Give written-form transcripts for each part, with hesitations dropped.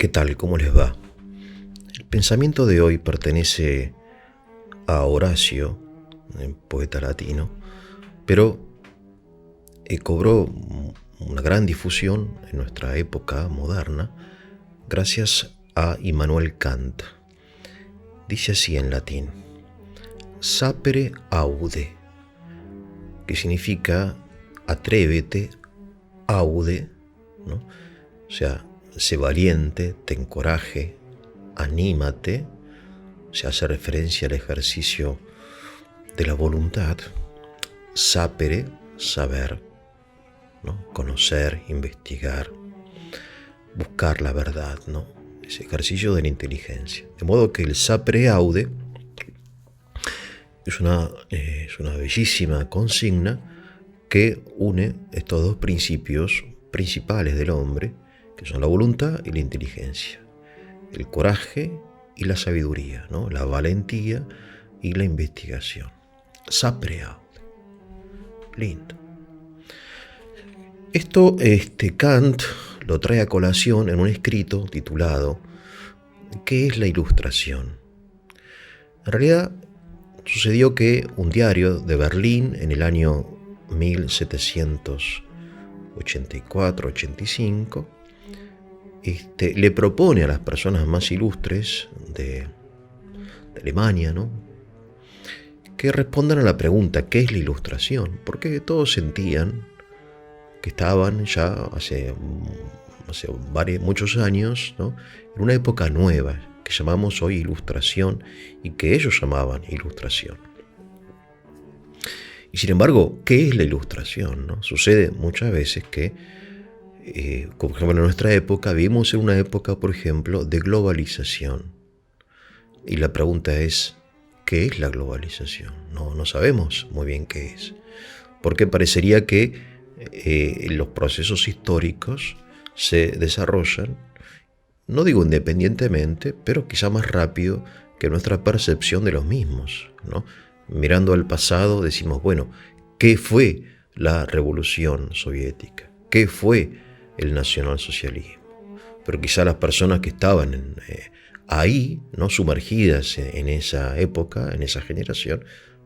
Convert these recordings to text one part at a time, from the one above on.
¿Qué tal? ¿Cómo les va? El pensamiento de hoy pertenece a Horacio, poeta latino, pero cobró una gran difusión en nuestra época moderna gracias a Immanuel Kant. Dice así en latín: sapere aude, que significa atrévete, aude, ¿no? O sea, sé valiente, ten coraje, anímate. Se hace referencia al ejercicio de la voluntad. Sapere, saber, ¿no? Conocer, investigar, buscar la verdad, ¿no? Ese ejercicio de la inteligencia. De modo que el sapere aude es una bellísima consigna que une estos dos principios principales del hombre, que son la voluntad y la inteligencia, el coraje y la sabiduría, ¿no? La valentía y la investigación. Sapere aude. Lindo. Esto Kant lo trae a colación en un escrito titulado ¿Qué es la ilustración? En realidad sucedió que un diario de Berlín en el año 1784-85 le propone a las personas más ilustres de Alemania, ¿no?, que respondan a la pregunta ¿qué es la ilustración? Porque todos sentían que estaban ya hace muchos años, ¿no?, en una época nueva que llamamos hoy ilustración y que ellos llamaban ilustración. Y sin embargo, ¿qué es la ilustración, no? Sucede muchas veces que, por ejemplo, en nuestra época, vivimos en una época, por ejemplo, de globalización. Y la pregunta es, ¿qué es la globalización? No sabemos muy bien qué es. Porque parecería que los procesos históricos se desarrollan, no digo independientemente, pero quizá más rápido que nuestra percepción de los mismos, ¿no? Mirando al pasado decimos, bueno, ¿qué fue la revolución soviética? ¿Qué fue el nacionalsocialismo? Pero quizá las personas que estaban ahí, ¿no?, sumergidas en esa época, en esa generación,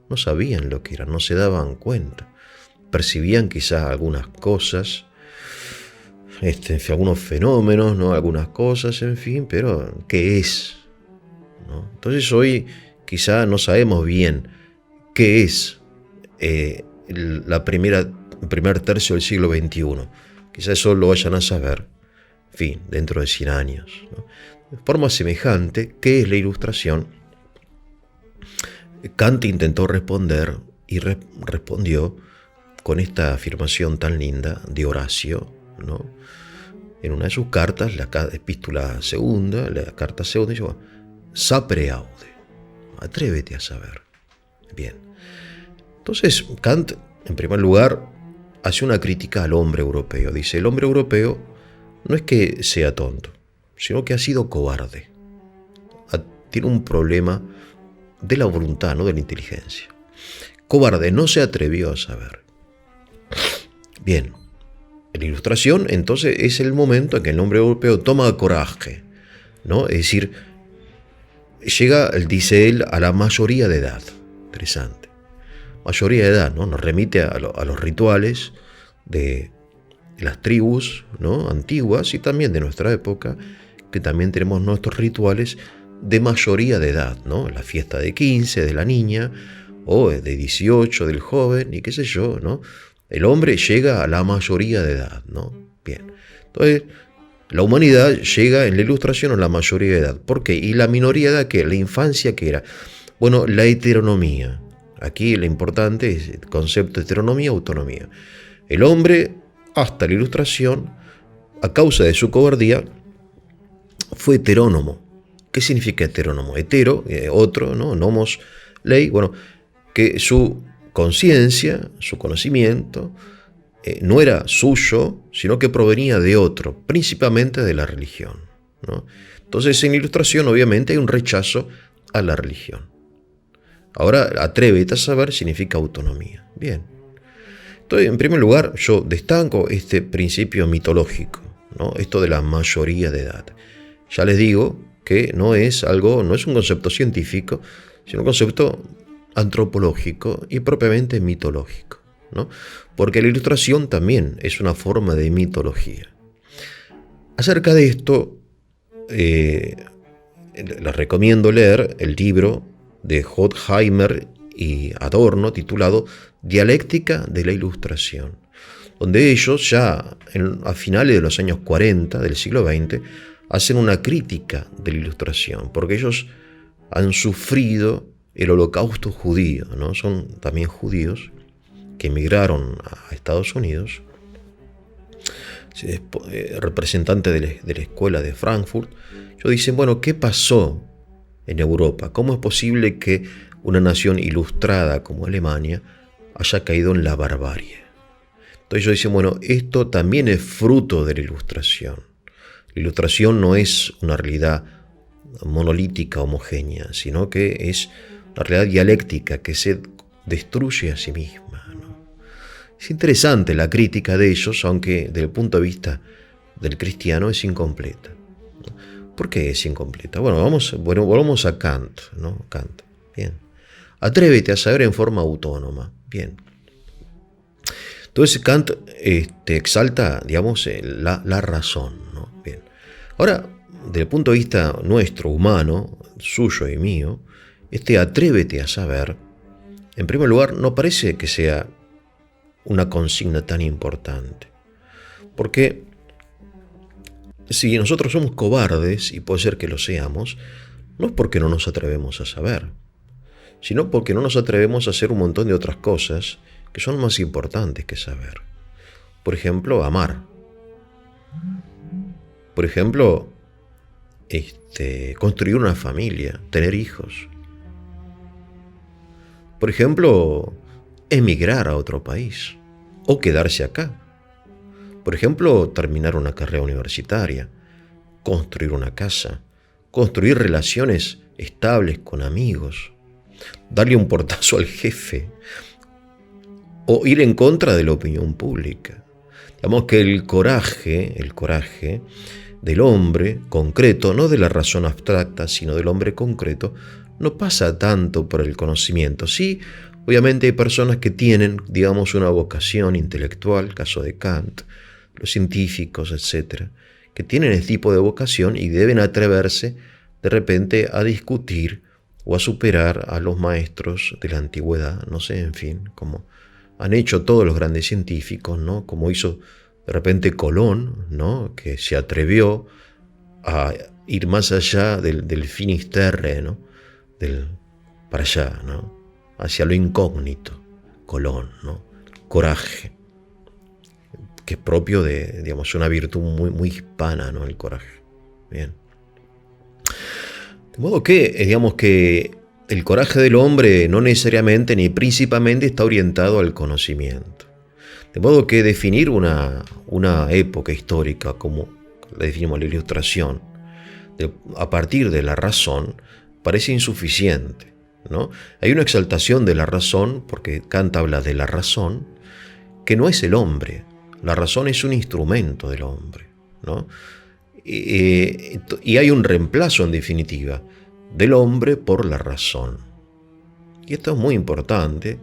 no sabían lo que era, no se daban cuenta. Percibían quizá algunas cosas, algunos fenómenos, ¿no?, algunas cosas, en fin, pero ¿qué es?, ¿no? Entonces hoy quizá no sabemos bien qué es el primer tercio del siglo XXI. Quizá eso lo vayan a saber, en fin, dentro de 100 años, ¿no? De forma semejante, ¿qué es la ilustración? Kant intentó responder y respondió con esta afirmación tan linda de Horacio, ¿no?, en una de sus cartas, la epístola segunda, la carta segunda, dice, sapere aude, atrévete a saber. Bien. Entonces, Kant, en primer lugar, hace una crítica al hombre europeo. Dice, el hombre europeo no es que sea tonto, sino que ha sido cobarde. Tiene un problema de la voluntad, no de la inteligencia. Cobarde, no se atrevió a saber. Bien, la ilustración entonces es el momento en que el hombre europeo toma coraje, ¿no? Es decir, llega, dice él, a la mayoría de edad. Interesante. Mayoría de edad, ¿no? Nos remite a los rituales de las tribus, ¿no?, antiguas y también de nuestra época, que también tenemos nuestros rituales de mayoría de edad, ¿no? La fiesta de 15 de la niña o de 18 del joven y qué sé yo, ¿no? El hombre llega a la mayoría de edad, ¿no? Bien. Entonces, la humanidad llega en la ilustración a la mayoría de edad. ¿Por qué? ¿Y la minoría de edad qué? ¿La infancia qué era? Bueno, la heteronomía. Aquí lo importante es el concepto de heteronomía, autonomía. El hombre, hasta la ilustración, a causa de su cobardía, fue heterónomo. ¿Qué significa heterónomo? Hetero, otro, ¿no? Nomos, ley. Bueno, que su conciencia, su conocimiento, no era suyo, sino que provenía de otro, principalmente de la religión, ¿no? Entonces, en la ilustración, obviamente, hay un rechazo a la religión. Ahora, atrévete a saber significa autonomía. Bien. Entonces, en primer lugar, yo destaco este principio mitológico, ¿no? Esto de la mayoría de edad. ya les digo que no es un concepto científico, sino un concepto antropológico y propiamente mitológico, ¿no? Porque la ilustración también es una forma de mitología. Acerca de esto, les recomiendo leer el libro de Horkheimer y Adorno titulado Dialéctica de la Ilustración, donde ellos ya a finales de los años 40 del siglo XX hacen una crítica de la Ilustración, porque ellos han sufrido el holocausto judío, ¿no? Son también judíos que emigraron a Estados Unidos, representantes de la escuela de Frankfurt. Ellos dicen, bueno, ¿qué pasó en Europa? ¿Cómo es posible que una nación ilustrada como Alemania haya caído en la barbarie? Entonces ellos dicen, bueno, esto también es fruto de la Ilustración. La Ilustración no es una realidad monolítica, homogénea, sino que es una realidad dialéctica que se destruye a sí misma, ¿no? Es interesante la crítica de ellos, aunque desde el punto de vista del cristiano es incompleta. ¿Por qué es incompleta? Bueno, volvamos a Kant, ¿no? Kant, bien. Atrévete a saber en forma autónoma, bien. Entonces Kant exalta, digamos, la razón, ¿no? Bien. Ahora, desde el punto de vista nuestro, humano, suyo y mío, atrévete a saber, en primer lugar, no parece que sea una consigna tan importante. Porque si nosotros somos cobardes, y puede ser que lo seamos, no es porque no nos atrevemos a saber, sino porque no nos atrevemos a hacer un montón de otras cosas que son más importantes que saber. Por ejemplo, amar. Por ejemplo, construir una familia, tener hijos. Por ejemplo, emigrar a otro país o quedarse acá. Por ejemplo, terminar una carrera universitaria, construir una casa, construir relaciones estables con amigos, darle un portazo al jefe o ir en contra de la opinión pública. Digamos que el coraje del hombre concreto, no de la razón abstracta, sino del hombre concreto, no pasa tanto por el conocimiento. Sí, obviamente hay personas que tienen, digamos, una vocación intelectual, caso de Kant, los científicos, etcétera, que tienen este tipo de vocación y deben atreverse de repente a discutir o a superar a los maestros de la antigüedad, no sé, en fin, como han hecho todos los grandes científicos, ¿no? Como hizo de repente Colón, ¿no? Que se atrevió a ir más allá del Finisterre, ¿no? Para allá, ¿no? Hacia lo incógnito, Colón, ¿no? Coraje, que es propio de, digamos, una virtud muy, muy hispana, ¿no? El coraje. Bien. De modo que, digamos que el coraje del hombre no necesariamente ni principalmente está orientado al conocimiento. De modo que definir una época histórica como la definimos la Ilustración, a partir de la razón, parece insuficiente, ¿no? Hay una exaltación de la razón, porque Kant habla de la razón, que no es el hombre. La razón es un instrumento del hombre, ¿no? Y hay un reemplazo, en definitiva, del hombre por la razón. Y esto es muy importante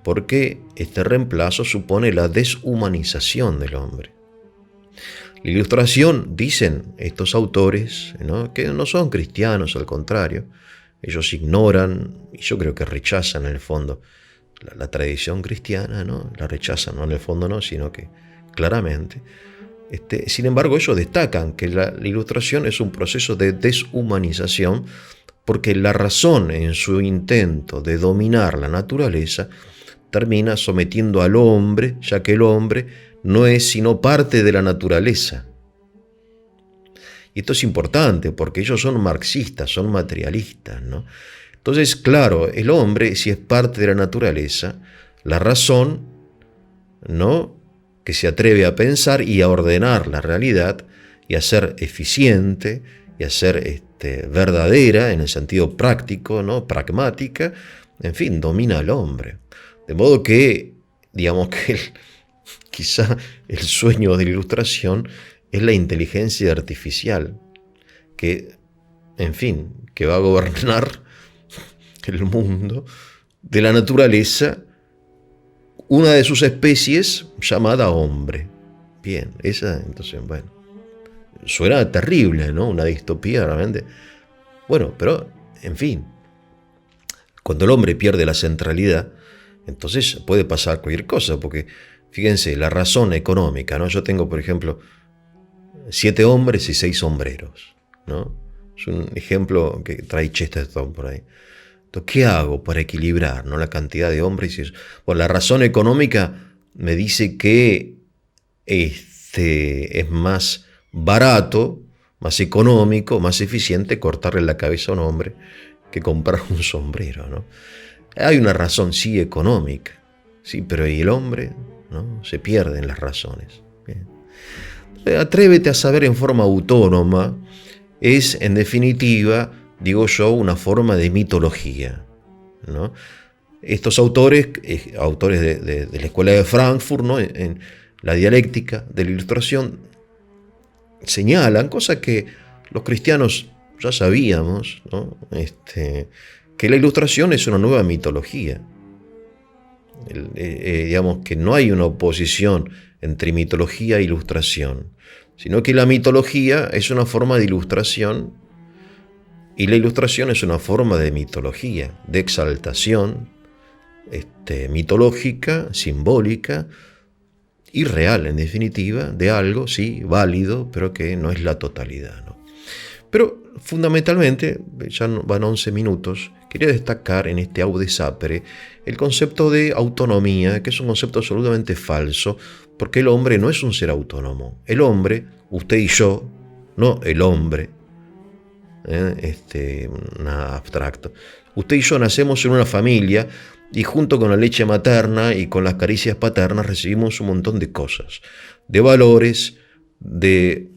porque este reemplazo supone la deshumanización del hombre. La Ilustración, dicen estos autores, ¿no? Que no son cristianos, al contrario, ellos ignoran, y yo creo que rechazan en el fondo la tradición cristiana, ¿no? La rechazan, no en el fondo no, sino que claramente. Sin embargo, ellos destacan que la Ilustración es un proceso de deshumanización porque la razón, en su intento de dominar la naturaleza, termina sometiendo al hombre, ya que el hombre no es sino parte de la naturaleza. Y esto es importante porque ellos son marxistas, son materialistas, ¿no? Entonces, claro, el hombre, si es parte de la naturaleza, la razón, ¿no?, que se atreve a pensar y a ordenar la realidad y a ser eficiente y a ser verdadera en el sentido práctico, ¿no?, pragmática, en fin, domina al hombre. De modo que, digamos que quizá el sueño de la Ilustración es la inteligencia artificial, que, en fin, que va a gobernar el mundo, de la naturaleza, una de sus especies llamada hombre. Bien, esa, entonces, bueno, suena terrible, ¿no? Una distopía realmente. Bueno, pero, en fin, cuando el hombre pierde la centralidad, entonces puede pasar cualquier cosa, porque fíjense, la razón económica, ¿no? Yo tengo, por ejemplo, 7 hombres y 6 sombreros, ¿no? Es un ejemplo que trae Chesterton por ahí. Entonces, ¿qué hago para equilibrar, ¿no? La cantidad de hombres y eso? Bueno, la razón económica me dice que es más barato, más económico, más eficiente cortarle la cabeza a un hombre que comprar un sombrero, ¿no? Hay una razón, sí, económica, sí, pero ¿y el hombre? ¿No? Se pierden las razones. Bien. Atrévete a saber en forma autónoma es, en definitiva, digo yo, una forma de mitología, ¿no? Estos autores, autores de la Escuela de Frankfurt, ¿no? En la dialéctica de la ilustración, señalan cosas que los cristianos ya sabíamos, ¿no? Que la ilustración es una nueva mitología. Digamos que no hay una oposición entre mitología e ilustración, sino que la mitología es una forma de ilustración y la ilustración es una forma de mitología, de exaltación mitológica, simbólica y real, en definitiva, de algo, sí, válido, pero que no es la totalidad, ¿no? Pero fundamentalmente, ya van 11 minutos, quería destacar en este Aude Sapere el concepto de autonomía, que es un concepto absolutamente falso, porque el hombre no es un ser autónomo. El hombre, usted y yo, no el hombre, nada abstracto. Usted y yo nacemos en una familia y junto con la leche materna y con las caricias paternas recibimos un montón de cosas, de valores, de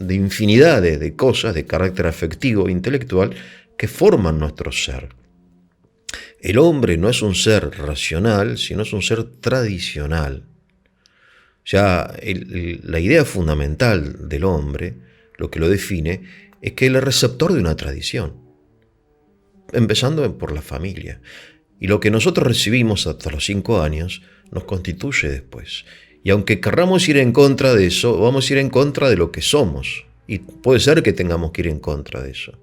infinidad de cosas de carácter afectivo e intelectual que forman nuestro ser. El hombre no es un ser racional, sino es un ser tradicional. Ya la idea fundamental del hombre, lo que lo define, es que él es receptor de una tradición, empezando por la familia. Y lo que nosotros recibimos hasta los 5 años nos constituye después. Y aunque querramos ir en contra de eso, vamos a ir en contra de lo que somos. Y puede ser que tengamos que ir en contra de eso.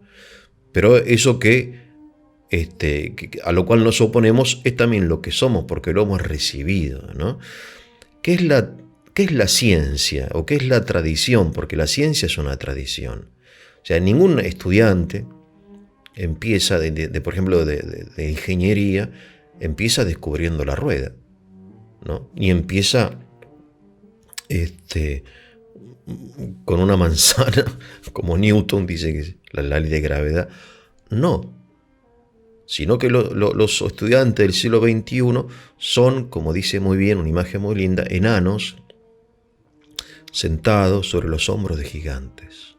Pero eso a lo cual nos oponemos es también lo que somos, porque lo hemos recibido, ¿no? ¿Qué es la ciencia o qué es la tradición? Porque la ciencia es una tradición. O sea, ningún estudiante empieza, por ejemplo, de ingeniería, empieza descubriendo la rueda, ¿no? Ni empieza con una manzana, como Newton dice que es la ley de gravedad. No, sino que los estudiantes del siglo XXI son, como dice muy bien, una imagen muy linda, enanos sentados sobre los hombros de gigantes.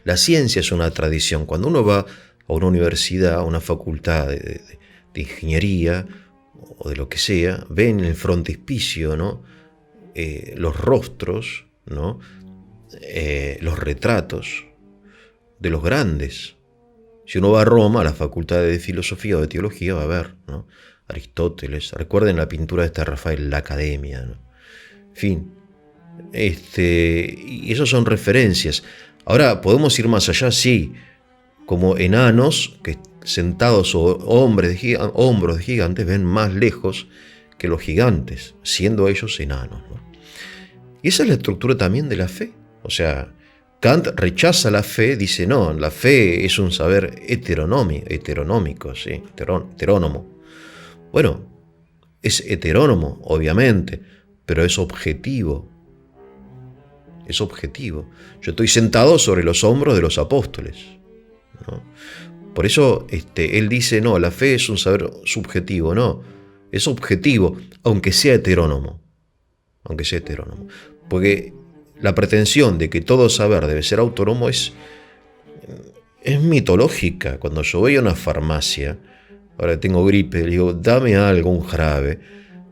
La ciencia es una tradición. Cuando uno va a una universidad, a una facultad de ingeniería o de lo que sea, ve en el frontispicio, ¿no? Los rostros, ¿no? Los retratos de los grandes. Si uno va a Roma, a la facultad de filosofía o de teología, va a ver, ¿no? Aristóteles. Recuerden la pintura de Rafael, La Academia, ¿no? En fin, y esas son referencias. Ahora, ¿podemos ir más allá? Sí, como enanos que sentados sobre hombros de gigantes ven más lejos que los gigantes, siendo ellos enanos, ¿no? Y esa es la estructura también de la fe. O sea, Kant rechaza la fe, dice, no, la fe es un saber heteronómico, ¿sí? Heterónomo. Bueno, es heterónomo, obviamente, pero es objetivo. Es objetivo. Yo estoy sentado sobre los hombros de los apóstoles, ¿no? Por eso él dice, no, la fe es un saber subjetivo, no, es objetivo, aunque sea heterónomo. Aunque sea heterónomo. Porque la pretensión de que todo saber debe ser autónomo es mitológica. Cuando yo voy a una farmacia, ahora tengo gripe, le digo, dame algo, un jarabe,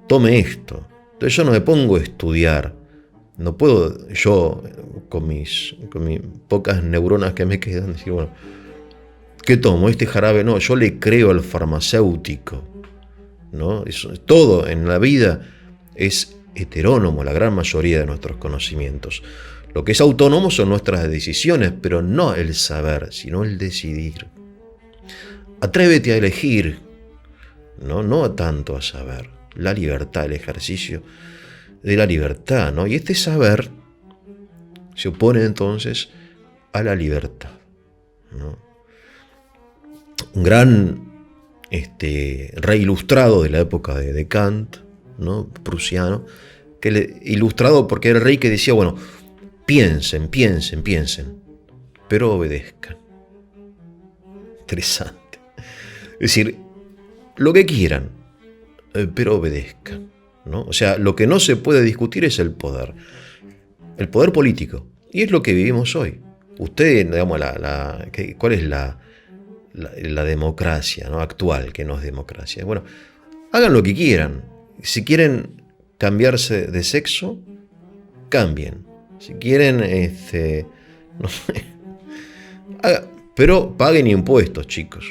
tome esto. Entonces yo no me pongo a estudiar No puedo yo, con mis pocas neuronas que me quedan, decir, bueno, ¿qué tomo? ¿Este jarabe? No, yo le creo al farmacéutico, ¿no? Todo en la vida es heterónomo, la gran mayoría de nuestros conocimientos. Lo que es autónomo son nuestras decisiones, pero no el saber, sino el decidir. Atrévete a elegir, no tanto a saber. La libertad, el ejercicio de la libertad, ¿no? Y este saber se opone entonces a la libertad, ¿no? Un gran rey ilustrado de la época de Kant, ¿no? Prusiano, ilustrado porque era el rey que decía, bueno, piensen, pero obedezcan. Interesante. Es decir, lo que quieran, pero obedezcan, ¿no? O sea, lo que no se puede discutir es el poder político. Y es lo que vivimos hoy. Usted, digamos, ¿cuál es la democracia, ¿no? Actual, que no es democracia? Bueno, hagan lo que quieran. Si quieren cambiarse de sexo, cambien. Si quieren, no sé, pero paguen impuestos, chicos.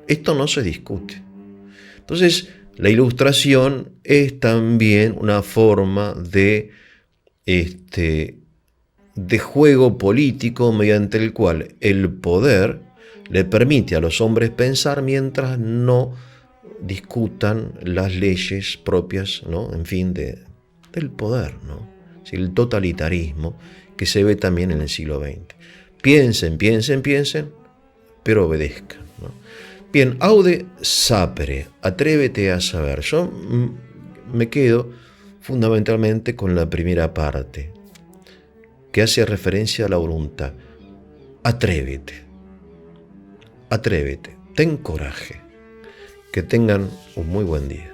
Esto no se discute. Entonces, la ilustración es también una forma de juego político mediante el cual el poder le permite a los hombres pensar mientras no discutan las leyes propias, ¿no? En fin, del poder, ¿no? El totalitarismo que se ve también en el siglo XX. Piensen, pero obedezcan, ¿no? Bien, aude sapere, atrévete a saber. Yo me quedo fundamentalmente con la primera parte, que hace referencia a la voluntad. Atrévete, ten coraje. Que tengan un muy buen día.